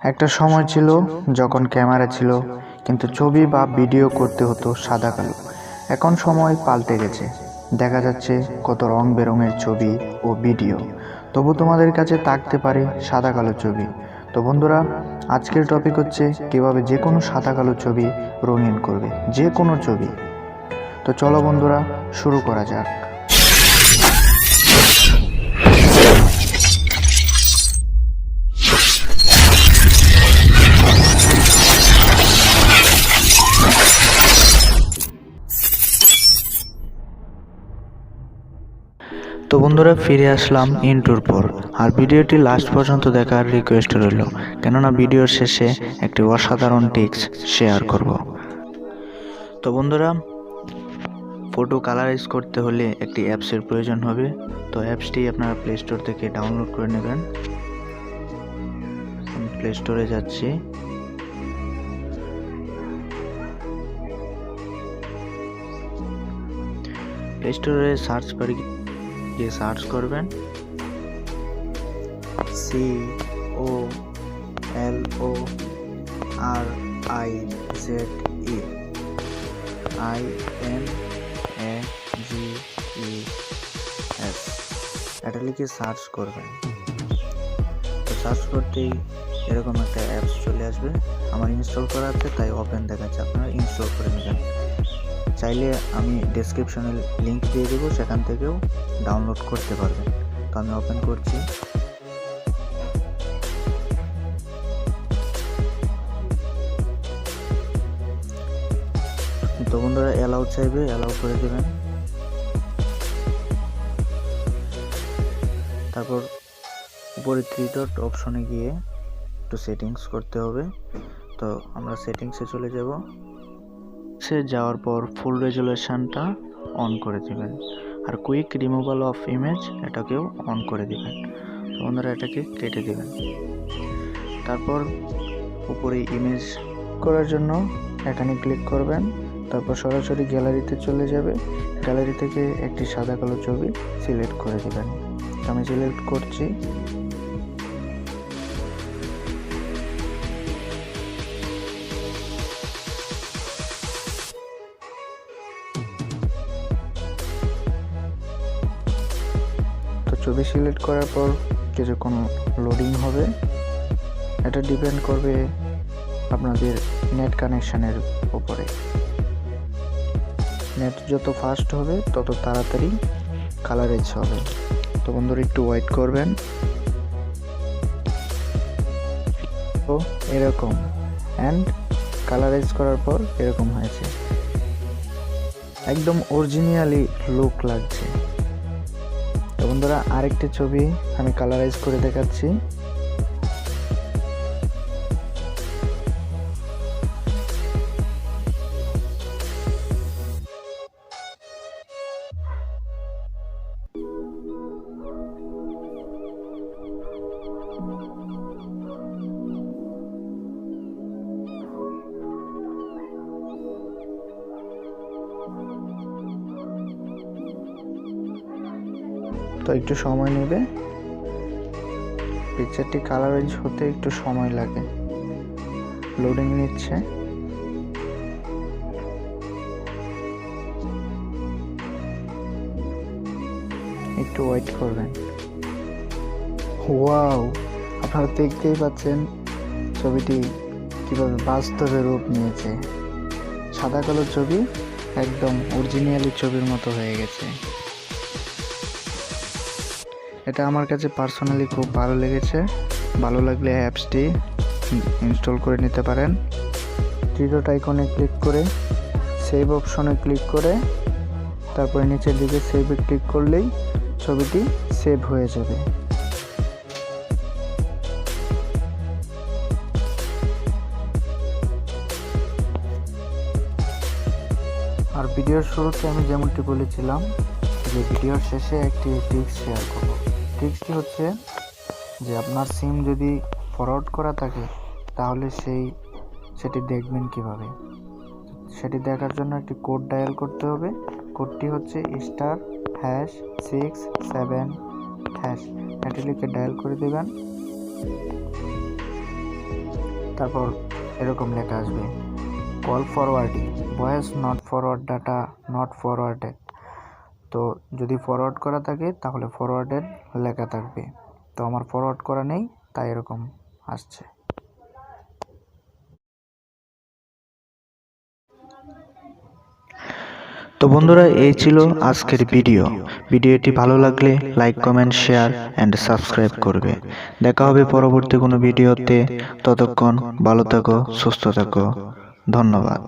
একটা সময় ছিল যখন ক্যামেরা ছিল, কিন্তু ছবি বা ভিডিও করতে হতো সাদা কালো। এখন সময় পাল্টে গেছে, দেখা যাচ্ছে কত রং বেরঙের ছবি ও ভিডিও, তবু তোমাদের কাছে থাকতে পারে সাদা কালো ছবি। তো বন্ধুরা, আজকের টপিক হচ্ছে কিভাবে যে কোনো সাদা কালো ছবি রঙিন করবে, যে কোনো ছবি। তো চলো বন্ধুরা, শুরু করা যাক। তো বন্ধুরা, ফিরে আসলাম ইন্ট্রোর পর। আর ভিডিওটি লাস্ট পর্যন্ত দেখার রিকোয়েস্ট রইল, কেননা ভিডিওর শেষে একটি অসাধারণ টিপস শেয়ার করব। তো বন্ধুরা, ফটো কালারাইজ করতে হলে একটি অ্যাপসের প্রয়োজন হবে। তো অ্যাপসটি আপনারা প্লে স্টোর থেকে ডাউনলোড করে নেবেন। আমি প্লে স্টোরে যাচ্ছি। প্লে স্টোরে সার্চ বারে গিয়ে সার্চ করবেন colorize, এটা লিখে সার্চ করবেন। তো সার্চ করতেই এরকম একটা অ্যাপস চলে আসবে। আমার ইনস্টল করা আছে, তাই ওপেন দেখাচ্ছে, আপনারা ইনস্টল করে নেবেন। চাইলে আমি ডেসক্রিপশনে লিংক দিয়ে দেবো, সেখান থেকেও ডাউনলোড করতে পারবেন। তো আমি ওপেন করছি। তো বন্ধুরা, অ্যালাউ চাইবে, অ্যালাউ করে দেবেন। তারপর উপরে 3 ডট অপশনে গিয়ে একটু সেটিংস করতে হবে। তো আমরা সেটিংসে চলে যাব। সে যাওয়ার পর ফুল রেজুলেশনটা অন করে দিবেন, আর কুইক রিমুভাল অফ ইমেজ এটাকেও অন করে দিবেন। তো বন্ধুরা, এটাকে কেটে দিবেন। তারপর উপরে ইমেজ করার জন্য এখানে ক্লিক করবেন। তারপর সরাসরি গ্যালারিতে চলে যাবে। গ্যালারি থেকে একটি সাদা কালো ছবি সিলেক্ট করে দিবেন। আমি সিলেক্ট করছি। তো ছবি সিলেক্ট করার পর কিছুক্ষণ লোডিং হবে। এটা ডিপেন্ড করবে আপনাদের নেট কানেকশানের উপরে। নেট যত ফাস্ট হবে তত তাড়াতাড়ি কালারাইজ হবে। তো বন্ধুরা, একটু ওয়েট করবেন। তো এরকম অ্যান্ড কালারাইজ করার পর এরকম হয়েছে, একদম অরিজিনালি লুক লাগছে। তো বন্ধুরা, আরেকটি ছবি আমি কালারাইজ করে দেখাচ্ছি। তো একটু সময় নেবে, পিকচারটি কালারাইজ হতে একটু সময় লাগে, লোডিং নিচ্ছে। একটু ওয়েট করবেন। ওয়াও, আপনারা দেখতেই পাচ্ছেন ছবিটি কিভাবে বাস্তবে রূপ নিয়েছে। সাদা কালো ছবি একদম অরিজিনালি ছবির মতো হয়ে গেছে। এটা আমার কাছে পার্সোনালি খুব ভালো লেগেছে। ভালো লাগলে অ্যাপসটি ইনস্টল করে নিতে পারেন। 3 ডট আইকনে ক্লিক করে সেভ অপশনে ক্লিক করে তারপরে নিচের দিকে সেভে ক্লিক করলেই ছবিটি সেভ হয়ে যাবে। আর ভিডিওর শুরুতে আমি যেমনটি বলেছিলাম যে ভিডিওর শেষে একটি টিপস শেয়ার করব। টিপসটি হচ্ছে যে আপনার সিম যদি ফরওয়ার্ড করা থাকে তাহলে সেটি দেখবেন কিভাবে। সেটি দেখার জন্য একটি কোড ডায়াল করতে হবে। কোডটি হচ্ছে *#67#। এটি লিখে ডায়াল করে দেবেন। তারপর এরকম লেখা আসবে call forwarding, voice not forward, data not forwarded. তো যদি ফরওয়ার্ড করা থাকে তাহলে ফরওয়ার্ডেড লেখা থাকবে, তো আমার ফরওয়ার্ড করা নেই তাই এরকম আসছে। তো বন্ধুরা, এই ছিল আজকের ভিডিওটি ভালো লাগলে like, comment, share and subscribe করবে। দেখা হবে পরবর্তী কোনো ভিডিওতে। ততক্ষণ ভালো থাকো, সুস্থ থাকো। ধন্যবাদ।